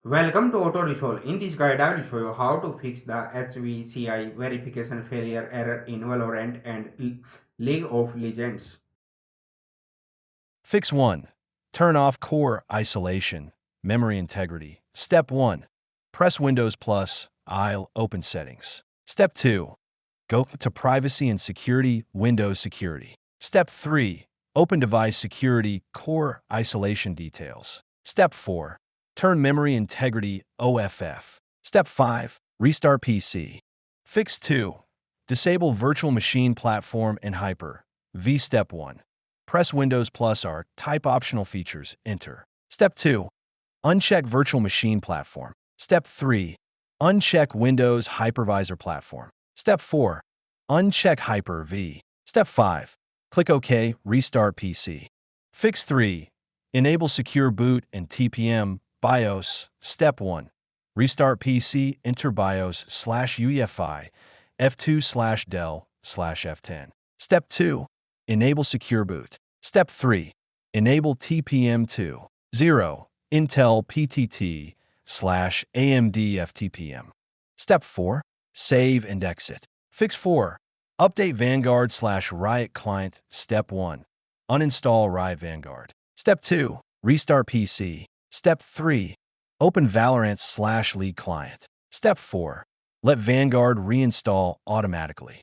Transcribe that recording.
Welcome to Auto Resolve. In this guide, I will show you how to fix the HVCI verification failure error in Valorant and League of Legends. Fix 1. Turn off core isolation, memory integrity. Step 1. Press Windows plus IL open settings. Step 2. Go to privacy and security, Windows security. Step 3. Open device security, core isolation details. Step 4. Turn memory integrity OFF. Step 5. Restart PC. Fix 2. Disable virtual machine platform and hyper. V. Step 1. Press Windows plus R, type optional features, enter. Step 2. Uncheck virtual machine platform. Step 3. Uncheck Windows hypervisor platform. Step 4. Uncheck Hyper-V. Step 5. Click OK, restart PC. Fix 3. Enable secure boot and TPM BIOS. Step 1. Restart PC, enter BIOS/UEFI F2/Dell/F10. Step 2. Enable secure boot. Step 3. Enable TPM2. 0. Intel PTT/AMD FTPM. Step 4. Save and exit. Fix 4. Update Vanguard/Riot client. Step 1. Uninstall Riot Vanguard. Step 2. Restart PC. Step 3. Open Valorant/League client. Step 4. Let Vanguard reinstall automatically.